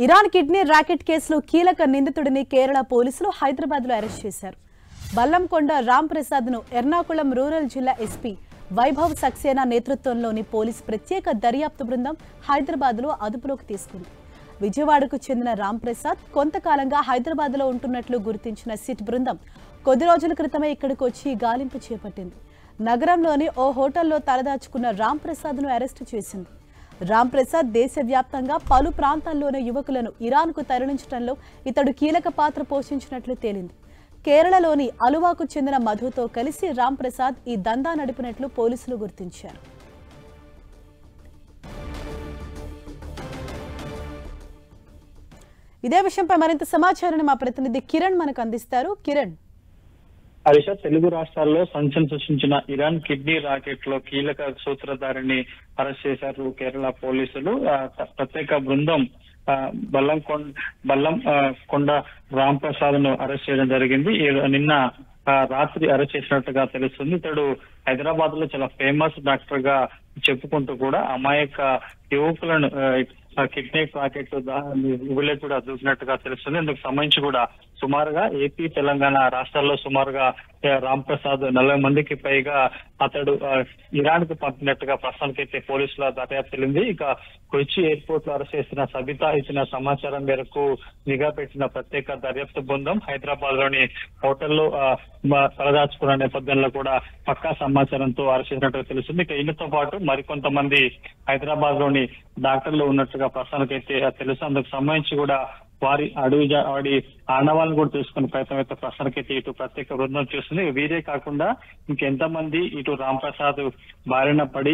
Iran kidney racket కేసులో కీలక నిందితుడిని కేరళ పోలీసులు హైదరాబాద్లో అరెస్ట్ చేశారు. బల్లంకొండ రామ్ ప్రసాద్ను ఎర్నాకుళం రూరల్ జిల్లా ఎస్పీ వైభవ్ సక్సేనా నేతృత్వంలోని పోలీసు ప్రత్యేక దర్యాప్తు బృందం హైదరాబాద్లో అదుపులోకి తీసుకుంది. విజయవాడకు చెందిన రామ్ ప్రసాద్ కొంతకాలంగా హైదరాబాద్లో ఉంటున్నట్లు గుర్తించిన సిట్ బృందం కొద్ది రోజుల క్రితమే ఇక్కడికి వచ్చి గాలింపు చేపట్టింది. నగరంలోని ఓ హోటల్లో తలదాచుకున్న రామ్ ప్రసాద్ను అరెస్టు చేసింది. రామ్ ప్రసాద్ దేశవ్యాప్తంగా పలు ప్రాంతాల్లోని యువకులను ఇరాన్కు తరలించడంలో ఇతడు కీలక పాత్ర పోషించినట్లు తేలింది. కేరళలోని అలువాకు చెందిన మధుతో కలిసి రామ్ ప్రసాద్ ఈ దందా నడిపినట్లు పోలీసులు గుర్తించారు. ఇదే విషయంపై మరింత సమాచారాన్ని మా ప్రతినిధి కిరణ్ మనకు అందిస్తారు. కిరణ్, హరీష, తెలుగు రాష్ట్రాల్లో సంచలనం సృష్టించిన ఇరాన్ కిడ్నీ రాకెట్ లో కీలక సూత్రధారిని అరెస్ట్ చేశారు కేరళ పోలీసులు. ప్రత్యేక బృందం కొండ రామ్ ప్రసాద్ ను అరెస్ట్ చేయడం జరిగింది. నిన్న రాత్రి అరెస్ట్ చేసినట్టుగా తెలుస్తుంది. ఇతడు హైదరాబాద్ లో చాలా ఫేమస్ డాక్టర్ గా చెప్పుకుంటూ కూడా అమాయక యువకులను కిడ్నీ రాకెట్ కూడా దూకినట్టుగా తెలుస్తుంది. ఇందుకు సంబంధించి కూడా సుమారుగా ఏపీ, తెలంగాణ రాష్ట్రాల్లో సుమారుగా రామ్ ప్రసాద్ 40 మందికి పైగా అతడు ఇరాన్ కు పంపినట్టుగా ప్రస్తుతానికైతే పోలీసుల దర్యాప్తు తెలింది. ఇక కొచ్చి ఎయిర్పోర్ట్ లో అరెస్ట్ చేసిన సబిత ఇచ్చిన సమాచారం మేరకు నిఘా పెట్టిన ప్రత్యేక దర్యాప్తు బృందం హైదరాబాద్ లోని హోటల్లో తలదాచుకున్న నేపథ్యంలో కూడా పక్కా సమాచారంతో అరెస్ట్ చేసినట్టుగా తెలుస్తుంది. ఇక ఈయనతో పాటు మరికొంతమంది హైదరాబాద్ లోని డాక్టర్లు ఉన్నట్టుగా ప్రస్తుతానికైతే తెలుసు. అందుకు సంబంధించి కూడా వారి ఆనవాళ్ళను కూడా తెలుసుకునే ప్రయత్నం అయితే ప్రస్తుతానికైతే ఇటు ప్రత్యేక బృందం చేస్తుంది. వీరే కాకుండా ఇంకెంతమంది ఇటు రామ్ ప్రసాద్ బారిన పడి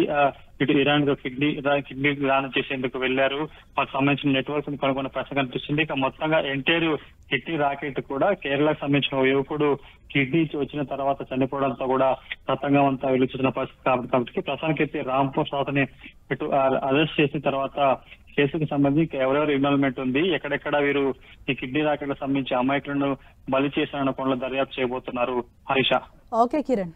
ఇటు ఇరాన్ కిడ్నీ దానం చేసేందుకు వెళ్లారు, వారికి సంబంధించిన నెట్వర్క్ ను కనుగొన్న ప్రశ్న కనిపిస్తుంది. ఇక మొత్తంగా ఎంటైర్ కిడ్నీ రాకెట్ కూడా కేరళకు సంబంధించిన యువకుడు కిడ్నీ వచ్చిన తర్వాత చనిపోవడంతో కూడా తతంగం అంతా వెలుచుతున్న పరిస్థితి కాబట్టి ప్రస్తుతానికైతే రామ్ ప్రసాద్ ని ఇటు అరెస్ట్ చేసిన తర్వాత కేసుకు సంబంధించి ఎవరెవరు ఇన్వాల్వ్మెంట్ ఉంది, ఎక్కడెక్కడ వీరు ఈ కిడ్నీ రాకెట్లకు సంబంధించి అమాయకులను బలి చేశారన్న కోణంలో దర్యాప్తు చేయబోతున్నారు. హరీష. ఓకే కిరణ్.